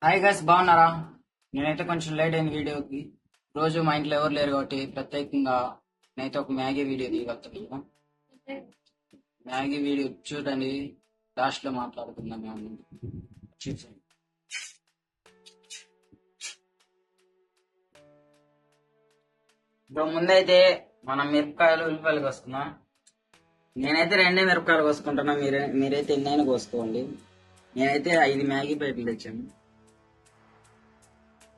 Hi guys, బాగున్నారా? నేనైతే కొంచెం లేట్ అయింది వీడియోకి. రోజు మా ఇంట్లో ఎవరు లేరు కాబట్టి ప్రత్యేకంగా నేనైతే ఒక మ్యాగీ వీడియో తీయగలుగుతున్నాను. మ్యాగీ వీడియో చూడండి, లాస్ట్ లో మాట్లాడుకుందాం మేము. చూసండి. ఇప్పుడు ముందైతే మనం మిరపకాయలు ఉల్లిపాయలు కోసుకుందాం. నేనైతే రెండే మిరపకాయలు కోసుకుంటున్నా, మీరైతే ఎన్నైనా కోసుకోండి. నేనైతే 5 మ్యాగీ ప్యాకెట్లు తెచ్చాను.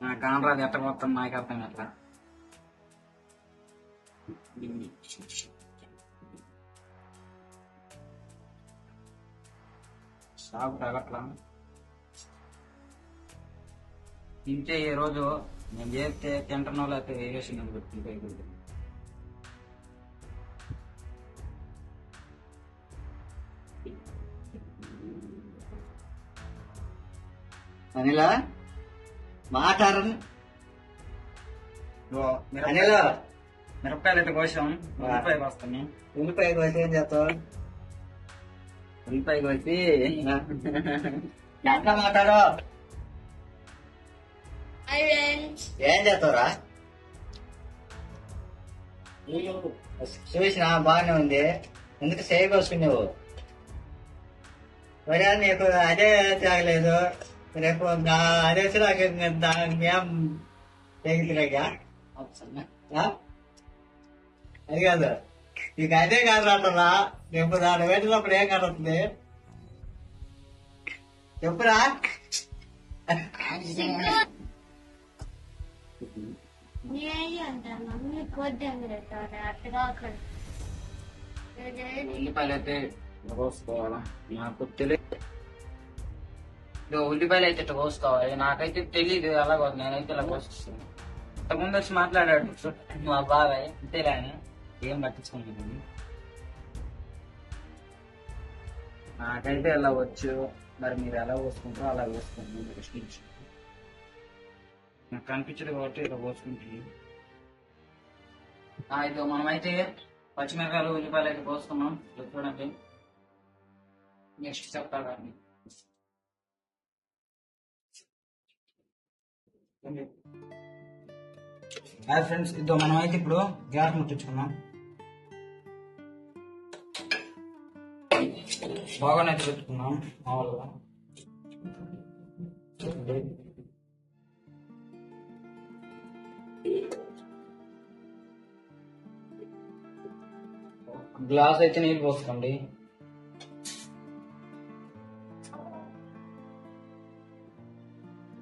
నా కానరాదు ఎట్ట మొత్తం నాకు అర్థం ఎట్లా. షాపు తగట్లా తింటే ఈ రోజు నేను చేస్తే తింటున్న వాళ్ళు అయితే వేరేసిన పెట్టుకుంటే అనిల మాట్లాడను అనిల మిరపకాయలు అయితే కోసాం. ఉల్లిపాయ కోస్తాను. ఉల్లిపాయ కోసి ఏం చేస్తావు? ఉల్లిపాయ కోసి ఎట్లా మాట్లాడు? ఏం చేస్తావురా? చూసిన బాగానే ఉంది, ఎందుకు సేవ్ కోసుకున్నావు? మరి నీకు అదే తాగలేదు, రేపు అదే దానికేం తెగితిరాగా? అది కాదు, నీకు అదే కాదు అంటున్నా. రేపు దాన్ని పెట్టినప్పుడు ఏం కడుతుంది చెప్పురా. ఉల్లిపాయలు అయితే కోసుకోవాలా? నాకు తెలియదు. ఉల్లిపాయలు అయితే ఇట్లా కోసుకోవాలి, నాకైతే తెలియదు అలాగ. నేనైతే ఇలా కోసిస్తాను. ఇంతకుముందు వచ్చి మాట్లాడాడు మా బాబాయ్, అంతేలే అని ఏం పట్టించుకుంటుంది. నాకైతే ఎలా వచ్చు, మరి మీరు ఎలా పోసుకుంటారో అలా పోసుకోండి. ప్రశ్నించి నాకు కనిపించదు కాబట్టి ఇలా పోసుకుంటుంది. అయితే మనమైతే పచ్చిమిరకాయలు ఉల్లిపాయలు అయితే పోసుకున్నాం. చూడండి, నెక్స్ట్ చెప్తాను. హాయ్ ఫ్రెండ్స్, ఇదో మనమైతే ఇప్పుడు గ్యాస్ ముట్టించుకున్నాం. బాగానే పెట్టుకున్నాం మామూలుగా. గ్లాస్ అయితే నీళ్ళు పోసుకోండి.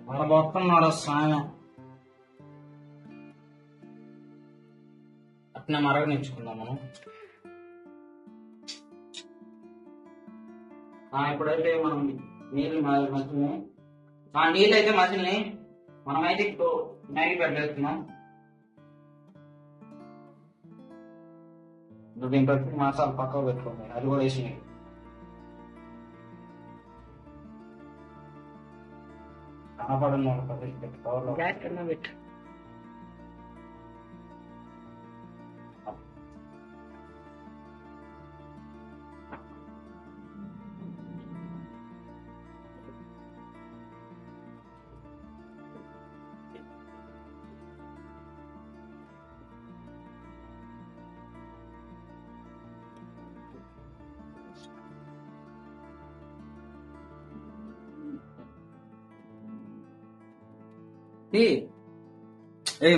మరబోతున్నాడు సాయం అట్నే మరగనించుకుందాం మనం. ఇప్పుడైతే మనం నీళ్ళు మసిలినాయి. ఆ నీళ్ళు అయితే మసిలినాయి. మనమైతే ఇప్పుడు మ్యాగీ పెట్టేస్తున్నాం. ఇప్పుడు దీంట్లో మసాలా పక్కకు పెట్టుకోండి, అది కూడా వేసినాయి. కనపడను పెట్టు.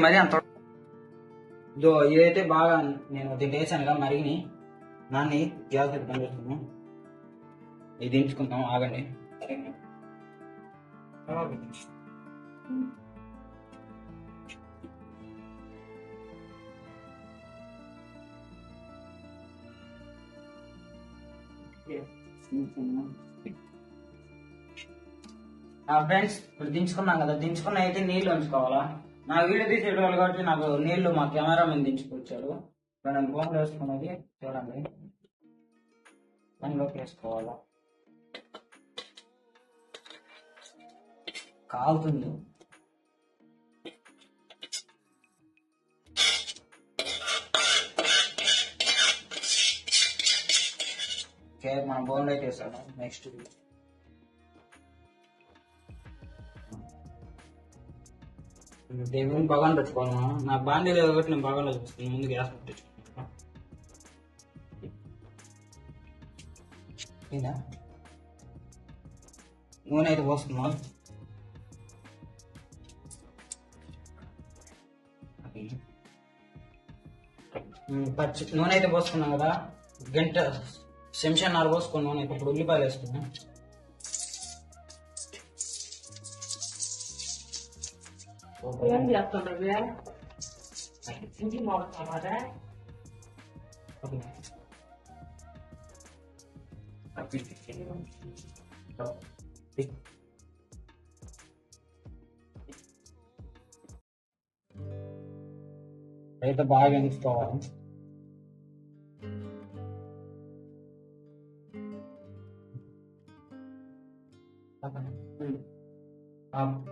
మరి అంత ఇదైతే బాగా నేను దీంట్లో వేసానుగా మరిగిని. నాన్ని గ్యాస్ అయితే బంద్ చేస్తున్నాం. ఇది దించుకుందాం, ఆగండి. ఫ్రెండ్స్, ఇప్పుడు దించుకున్నాం కదా, దించుకున్న అయితే నీళ్ళు ఉంచుకోవాలా. నా వీడియో తీసేటోళ్ళు కాబట్టి నాకు నీళ్లు మా కెమెరా మీద దించుకొచ్చాడు. ఇప్పుడు నేను ఫోన్ వేసుకున్నది చూడండి, దానిలోకి వేసుకోవాలా. కాలుతుంది. ఓకే, మనం బౌల్ అయితే వేసాము. నెక్స్ట్ దేవుని భగవాన్ పెట్టుకోను నా బాండీ లేదు కాబట్టి నేను భగవాన్లో చూస్తాను ముందు గ్యాస్ పెట్టించుకుంటా నూనె అయితే పోసుకున్నాం పచ్చి నూనె అయితే పోసుకున్నాం కదా గంట చెంచా 4 పోసుకున్నాం నూనె అయితే ఇప్పుడు ఉల్లిపాయలు వేసుకున్నాం ఏం చేస్తుండ్రు ఇంటి మాట్లాడారా అయితే బాగా ఎంచుకోవాలి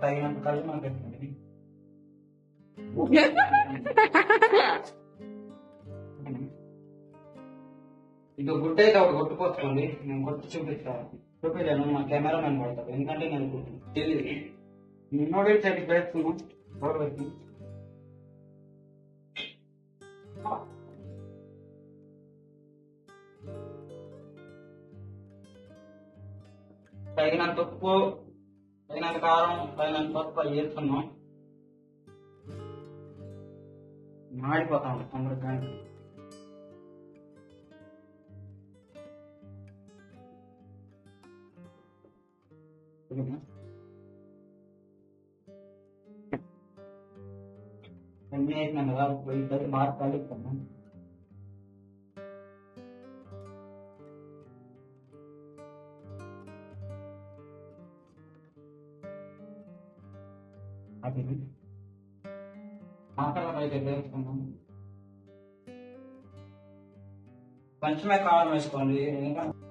తగినంత కలిసి మనకు పెట్టండి ఇది గుడ్డ అయితే ఒకటి కొట్టుకోవచ్చుకోండి నేను కొట్టి చూపిస్తాను చూపించాను మా కెమెరామెన్ పడతాడు ఎందుకంటే నేను తెలియదు నిన్నోడే సైడ్ పెడుతున్నాం రోడ్ పెట్టి తగినంత ఉప్పు తగినంత కారం తగినంత పసుపు అవి వేస్తున్నాం మాడిపోతాం అందరికీ అన్నీ వేసినాం కదా ఇప్పుడు బాగా కలుపుతాము అది మసాలా అయితే వేసుకున్నాం కొంచెమే కారం వేసుకోండి ఎందుకంటే